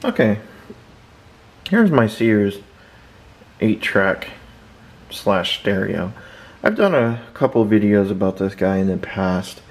Okay, here's my Sears 8-track slash stereo. I've done a couple videos about this guy in the past,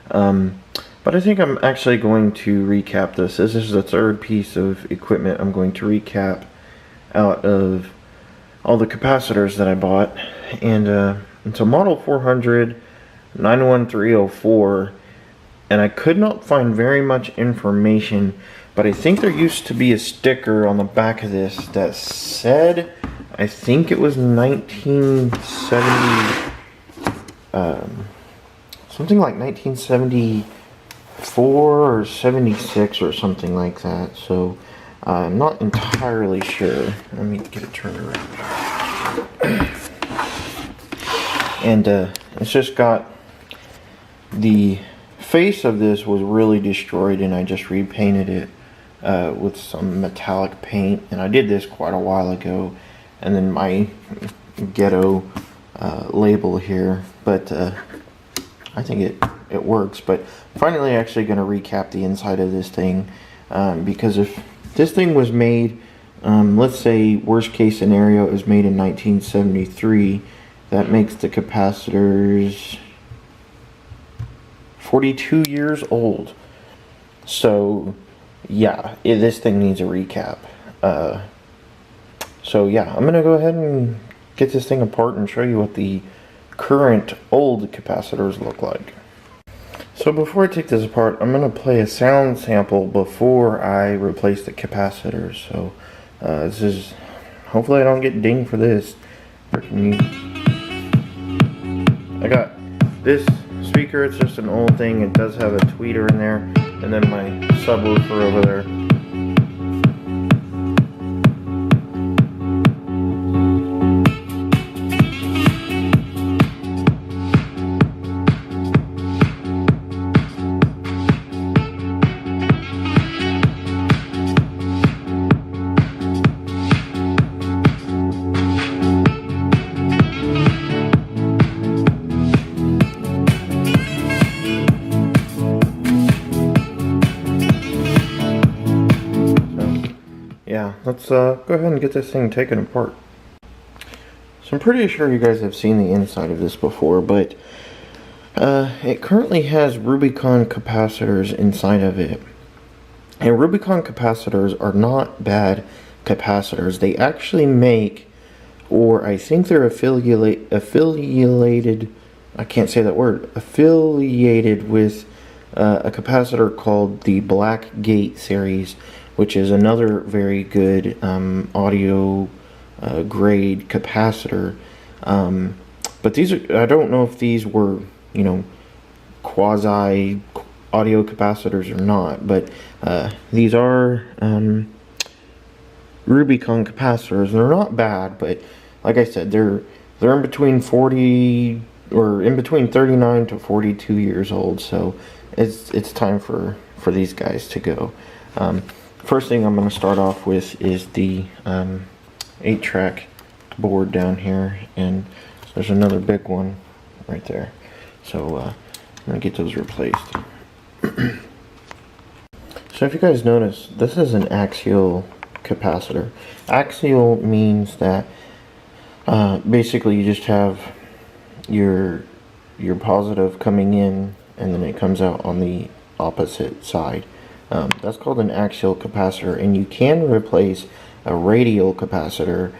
but I think I'm actually going to recap this. This is the third piece of equipment I'm going to recap out of all the capacitors that I bought. And it's a model 400 91304, and I could not find very much information, but I think there used to be a sticker on the back of this that said, I think it was 1970, something like 1974 or 76 or something like that. So I'm not entirely sure. Let me get it turned around. And it's just got the face of this was really destroyed, and I just repainted it with some metallic paint, and I did this quite a while ago. And then my ghetto label here, but I think it works. But finally actually going to recap the inside of this thing, because if this thing was made, let's say worst case scenario, it was made in 1973, that makes the capacitors 42 years old. So yeah, this thing needs a recap. So yeah, I'm gonna go ahead and get this thing apart and show you what the current old capacitors look like. So before I take this apart, I'm gonna play a sound sample before I replace the capacitors. So this is, hopefully I don't get dinged for this. I got this speaker, it's just an old thing. It does have a tweeter in there, and then my subwoofer over there. Yeah, let's go ahead and get this thing taken apart. So I'm pretty sure you guys have seen the inside of this before, but it currently has Rubicon capacitors inside of it. And Rubicon capacitors are not bad capacitors. They actually make, or I think they're affiliated, I can't say that word, affiliated with a capacitor called the Blackgate series, which is another very good audio grade capacitor. But these are, I don't know if these were, you know, quasi audio capacitors or not, but these are Rubicon capacitors. They're not bad, but like I said, they're in between 40 or in between 39 to 42 years old. So it's time for these guys to go. First thing I'm going to start off with is the 8-track board down here, and there's another big one right there. So I'm going to get those replaced. So if you guys notice, this is an axial capacitor. Axial means that basically you just have your positive coming in, and then it comes out on the opposite side. That's called an axial capacitor, and you can replace a radial capacitor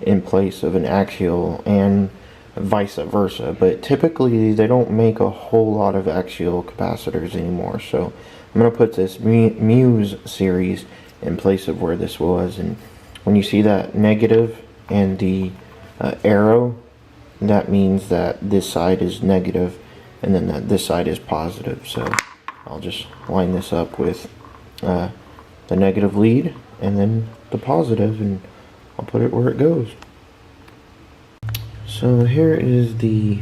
in place of an axial and vice versa, but typically they don't make a whole lot of axial capacitors anymore. So I'm going to put this Muse series in place of where this was, and when you see that negative and the arrow, that means that this side is negative and then that this side is positive. So I'll just line this up with the negative lead and then the positive, and I'll put it where it goes. So here is the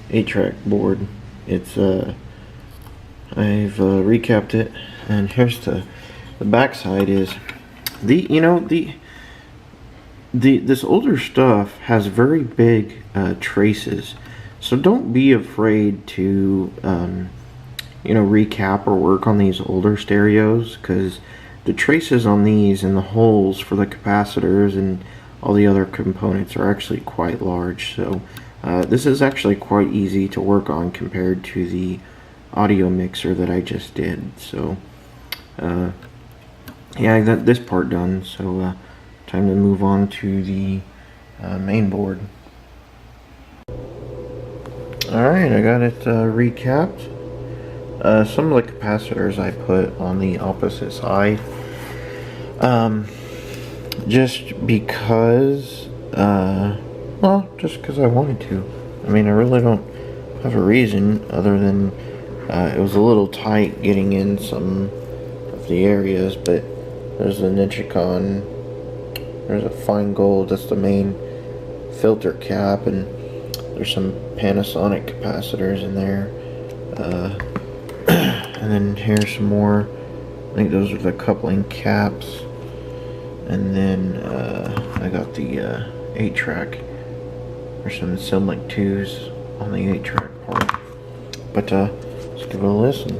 8-track board. It's I've recapped it, and here's the back side. Is this older stuff has very big traces, so don't be afraid to recap or work on these older stereos, because the traces on these and the holes for the capacitors and all the other components are actually quite large. So this is actually quite easy to work on compared to the audio mixer that I just did. So yeah, I got this part done, so time to move on to the main board. Alright, I got it recapped. Some of the capacitors I put on the opposite side, just because, well, just because I wanted to. I mean, I really don't have a reason other than it was a little tight getting in some of the areas, but there's the Nichicon, there's a fine gold, that's the main filter cap, and there's some Panasonic capacitors in there. And then here's some more. I think those are the coupling caps. And then I got the 8-track. There's some Simlic 2s on the 8-track part. But let's give it a listen.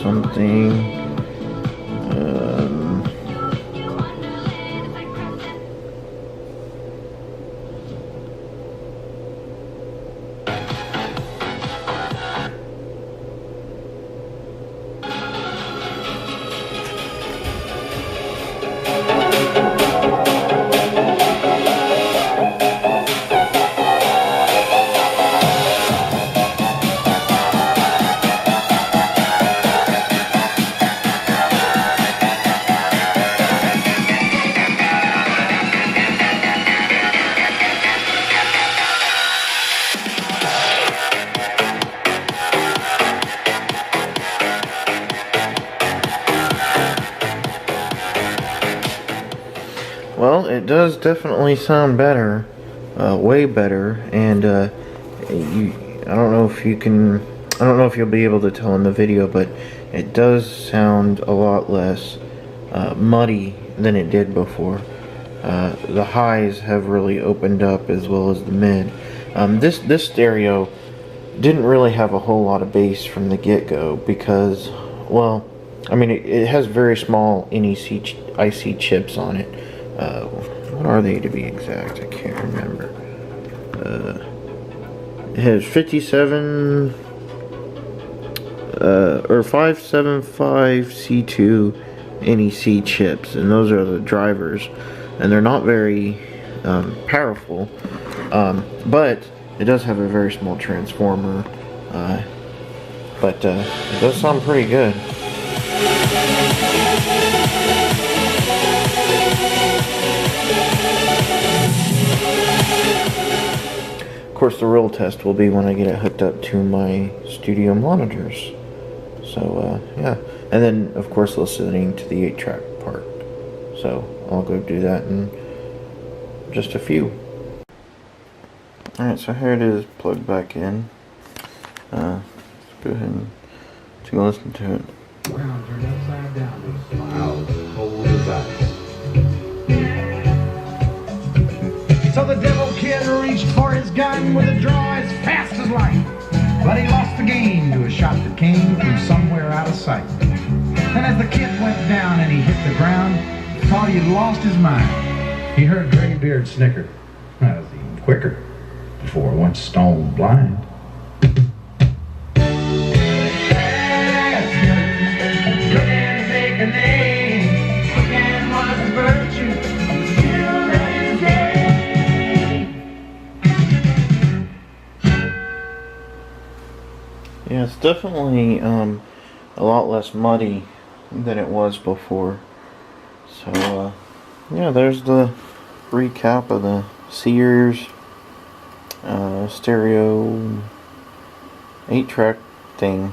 Something. Well, it does definitely sound better, way better, and I don't know if you'll be able to tell in the video, but it does sound a lot less muddy than it did before. The highs have really opened up as well as the mid. This stereo didn't really have a whole lot of bass from the get-go because, well, I mean, it has very small NEC IC chips on it. What are they to be exact? I can't remember. It has 57 or 575C2 NEC chips, and those are the drivers, and they're not very powerful, but it does have a very small transformer, but it does sound pretty good. Of course, the real test will be when I get it hooked up to my studio monitors. So, yeah. And then, of course, listening to the 8-track part. So, I'll go do that in just a few. Alright, so here it is, plugged back in. Let's go ahead and take a listen to it. Brown turned upside down with a smile as cold as ice. So the devil kid reached for his gun with a draw as fast as light. But he lost the game to a shot that came from somewhere out of sight. And as the kid went down and he hit the ground, he thought he had lost his mind. He heard Graybeard snicker. That was even quicker, before it went stone blind. Yeah, it's definitely a lot less muddy than it was before. So yeah, there's the recap of the Sears stereo 8-track thing.